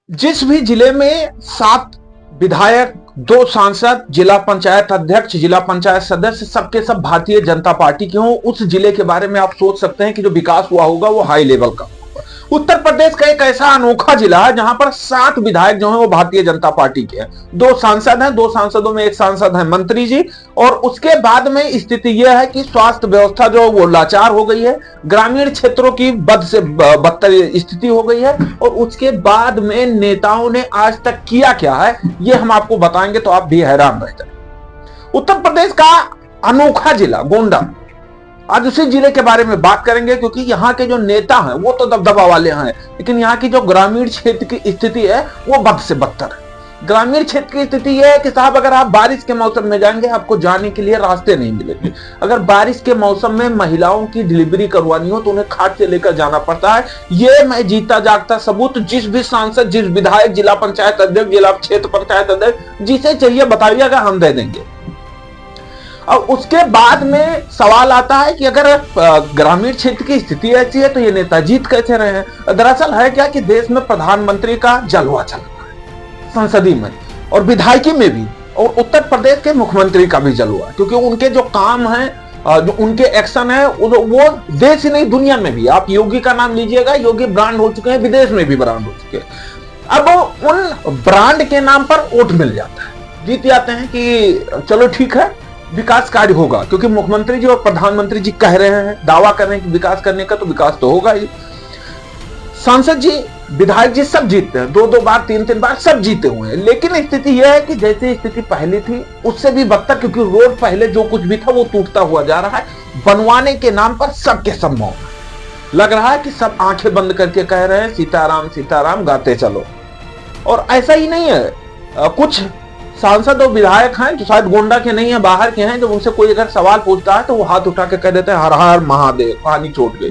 जिस भी जिले में 7 विधायक, 2 सांसद, जिला पंचायत अध्यक्ष, जिला पंचायत सदस्य सबके सब भारतीय जनता पार्टी के हों, उस जिले के बारे में आप सोच सकते हैं कि जो विकास हुआ होगा वो हाई लेवल का। उत्तर प्रदेश का एक ऐसा अनोखा जिला है जहां पर 7 विधायक जो हैं वो भारतीय जनता पार्टी के हैं, 2 सांसद हैं, 2 सांसदों में एक सांसद है मंत्री जी। और उसके बाद में स्थिति यह है कि स्वास्थ्य व्यवस्था जो वो लाचार हो गई है, ग्रामीण क्षेत्रों की बद से बदतर स्थिति हो गई है। और उसके बाद में नेताओं ने आज तक किया क्या है ये हम आपको बताएंगे तो आप भी हैरान रह जाएंगे। उत्तर प्रदेश का अनोखा जिला गोंडा, आज उसी जिले के बारे में बात करेंगे क्योंकि यहाँ के जो नेता हैं वो तो दबदबा वाले हैं, लेकिन यहाँ की जो ग्रामीण क्षेत्र की स्थिति है वो बद से बदतर है। ग्रामीण क्षेत्र की स्थिति यह है कि साहब अगर आप बारिश के मौसम में जाएंगे आपको जाने के लिए रास्ते नहीं मिलेंगे। अगर बारिश के मौसम में महिलाओं की डिलीवरी करवानी हो तो उन्हें खाट से लेकर जाना पड़ता है। ये मैं जीता जागता सबूत जिस भी सांसद, जिस विधायक, जिला पंचायत अध्यक्ष, जिला क्षेत्र पंचायत अध्यक्ष जिसे चाहिए बताइएगा, हम दे देंगे। और उसके बाद में सवाल आता है कि अगर ग्रामीण क्षेत्र की स्थिति ऐसी है तो ये नेता जीत कैसे रहे हैं। दरअसल है क्या कि देश में प्रधानमंत्री का जलवा चल रहा है, संसदीय में और विधायकी में भी, और उत्तर प्रदेश के मुख्यमंत्री का भी जलवा, क्योंकि उनके जो काम है, जो उनके एक्शन है वो देश ही नहीं दुनिया में भी। आप योगी का नाम लीजिएगा, योगी ब्रांड हो चुके हैं, विदेश में भी ब्रांड हो चुके हैं। अब उन ब्रांड के नाम पर वोट मिल जाता है, जीत जाते हैं कि चलो ठीक है विकास कार्य होगा, क्योंकि मुख्यमंत्री जी और प्रधानमंत्री जी कह रहे हैं, दावा कर रहे हैं कि विकास करने का, तो विकास तो होगा ही। सांसद जी, विधायक जी सब जीतते हैं, 2-2 बार, 3-3 बार सब जीते हुए हैं। लेकिन स्थिति यह है कि जैसी स्थिति पहले थी उससे भी बदतर, क्योंकि रोड पहले जो कुछ भी था वो टूटता हुआ जा रहा है। बनवाने के नाम पर सबके सब मौन, लग रहा है कि सब आंखें बंद करके कह रहे हैं सीताराम सीताराम गाते चलो। और ऐसा ही नहीं है, कुछ सांसद और विधायक हैं जो शायद गोंडा के नहीं है, बाहर के हैं, जब उनसे कोई अगर सवाल पूछता है तो वो हाथ उठा के कह देते हैं हर हर महादेव, कहानी छूट गई।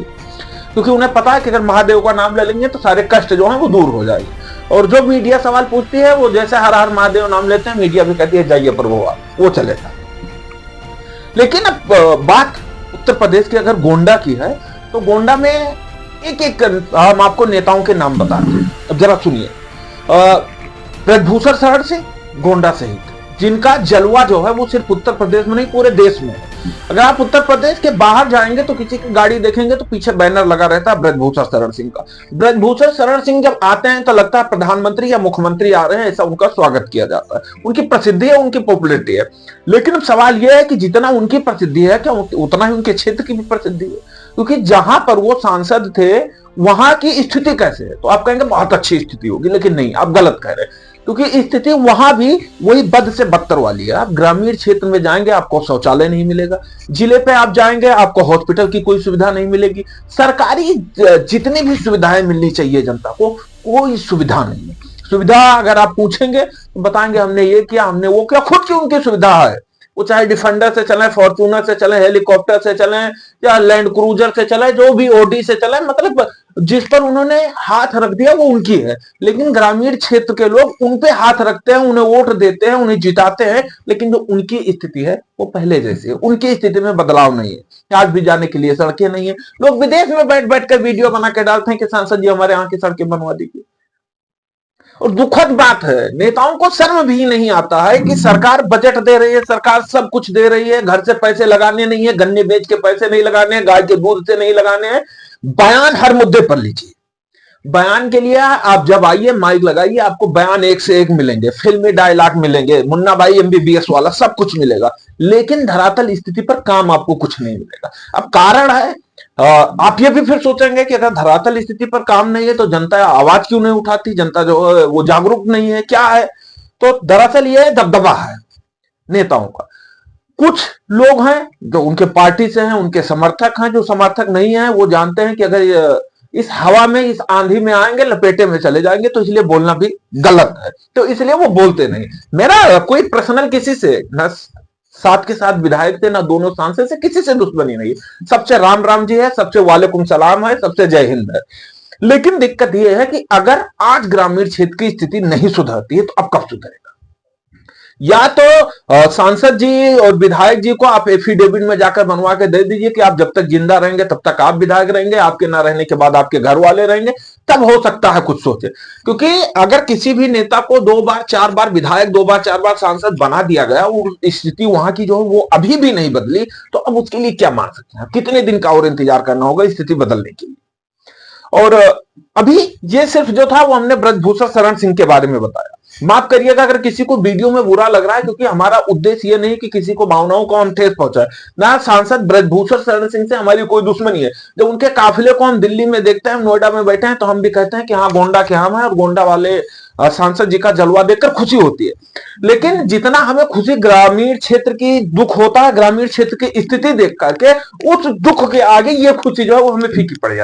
क्योंकि उन्हें पता है कि अगर महादेव का नाम ले लेंगे तो सारे कष्ट जो हैं वो दूर हो जाएंगे। और जो मीडिया सवाल पूछती है वो जैसे हर हर महादेव नाम लेते हैं, मीडिया भी कहती है जाइए प्रभु, वो चलेगा। लेकिन अब बात उत्तर प्रदेश की अगर गोंडा की है तो गोंडा में एक एक हम आपको नेताओं के नाम बताते हैं। अब जरा सुनिए, ब्रजभूषण शरण सिंह गोंडा सहित, जिनका जलवा जो है वो सिर्फ उत्तर प्रदेश में नहीं पूरे देश में है। अगर आप उत्तर प्रदेश के बाहर जाएंगे तो किसी की गाड़ी देखेंगे तो पीछे बैनर लगा रहता है ब्रजभूषण शरण सिंह का। ब्रजभूषण शरण सिंह जब आते हैं तो लगता है प्रधानमंत्री या मुख्यमंत्री आ रहे हैं, ऐसा उनका स्वागत किया जाता है। उनकी प्रसिद्धि है, उनकी पॉपुलरिटी है। लेकिन अब सवाल यह है कि जितना उनकी प्रसिद्धि है क्या उतना ही उनके क्षेत्र की भी प्रसिद्धि है? क्योंकि जहां पर वो सांसद थे वहां की स्थिति कैसे है? तो आप कहेंगे बहुत अच्छी स्थिति होगी, लेकिन नहीं, आप गलत कह रहे हैं, क्योंकि स्थिति वहां भी वही बद से बदतर वाली है। आप ग्रामीण क्षेत्र में जाएंगे आपको शौचालय नहीं मिलेगा, जिले पे आप जाएंगे आपको हॉस्पिटल की कोई सुविधा नहीं मिलेगी, सरकारी जितनी भी सुविधाएं मिलनी चाहिए जनता को कोई सुविधा नहीं है। सुविधा अगर आप पूछेंगे तो बताएंगे हमने ये किया, हमने वो किया, खुद की उनकी सुविधा है। वो चाहे डिफेंडर से चले, फॉर्च्यूनर से चले, हेलीकॉप्टर से चले या लैंड क्रूजर से चले, जो भी ओडी से चले, मतलब जिस पर उन्होंने हाथ रख दिया वो उनकी है। लेकिन ग्रामीण क्षेत्र के लोग उन पे हाथ रखते हैं, उन्हें वोट देते हैं, उन्हें जिताते हैं, लेकिन जो उनकी स्थिति है वो पहले जैसी है। उनकी स्थिति में बदलाव नहीं है। आज भी जाने के लिए सड़कें नहीं है। लोग विदेश में बैठ बैठ कर वीडियो बना के डालते हैं कि सांसद जी हमारे यहाँ की सड़कें बनवा दीजिए। और दुखद बात है, नेताओं को शर्म भी नहीं आता है कि सरकार बजट दे रही है, सरकार सब कुछ दे रही है, घर से पैसे लगाने नहीं है, गन्ने बेच के पैसे नहीं लगाने हैं, गाय के दूध से नहीं लगाने हैं। बयान हर मुद्दे पर लीजिए। बयान के लिए आप जब आइए माइक लगाइए, आपको बयान एक से एक मिलेंगे, फिल्मी डायलॉग मिलेंगे, मुन्ना भाई MBBS वाला सब कुछ मिलेगा, लेकिन धरातल स्थिति पर काम आपको कुछ नहीं मिलेगा। अब कारण है, आप ये भी फिर सोचेंगे कि अगर धरातल स्थिति पर काम नहीं है तो जनता आवाज क्यों नहीं उठाती, जनता जो है वो जागरूक नहीं है, क्या है? तो दरअसल ये दबदबा है नेताओं का। कुछ लोग हैं जो उनके पार्टी से हैं, उनके समर्थक हैं, जो समर्थक नहीं है वो जानते हैं कि अगर इस हवा में, इस आंधी में आएंगे लपेटे में चले जाएंगे, तो इसलिए बोलना भी गलत है, तो इसलिए वो बोलते नहीं। मेरा कोई पर्सनल किसी से न 7 के 7 विधायक थे, ना दोनों सांसद से किसी से दुश्मनी नहीं है। सबसे राम राम जी है, सबसे वालेकुम सलाम है, सबसे जय हिंद है। लेकिन दिक्कत यह है कि अगर आज ग्रामीण क्षेत्र की स्थिति नहीं सुधरती है तो अब कब सुधरेगा? या तो सांसद जी और विधायक जी को आप एफिडेविट में जाकर बनवा के दे दीजिए कि आप जब तक जिंदा रहेंगे तब तक आप विधायक रहेंगे, आपके ना रहने के बाद आपके घर वाले रहेंगे, तब हो सकता है कुछ सोचे। क्योंकि अगर किसी भी नेता को 2 बार 4 बार विधायक, 2 बार 4 बार सांसद बना दिया गया और स्थिति वहां की जो है वो अभी भी नहीं बदली, तो अब उसके लिए क्या मान सकते हैं? कितने दिन का और इंतजार करना होगा स्थिति बदलने के लिए? और अभी ये सिर्फ जो था वो हमने ब्रजभूषण शरण सिंह के बारे में बताया। माफ करिएगा अगर किसी को वीडियो में बुरा लग रहा है, क्योंकि हमारा उद्देश्य ये नहीं कि किसी को भावनाओं को हम ठेस पहुंचाए। ना सांसद ब्रजभूषण शरण सिंह से हमारी कोई दुश्मनी है। जब उनके काफिले को हम दिल्ली में देखते हैं, नोएडा में बैठे हैं, तो हम भी कहते हैं कि हाँ, गोंडा के हम है, और गोंडा वाले सांसद जी का जलवा देखकर खुशी होती है। लेकिन जितना हमें खुशी ग्रामीण क्षेत्र की दुख होता है, ग्रामीण क्षेत्र की स्थिति देख करके, उस दुख के आगे ये खुशी जो है वो हमें फीकी पड़ जाती है।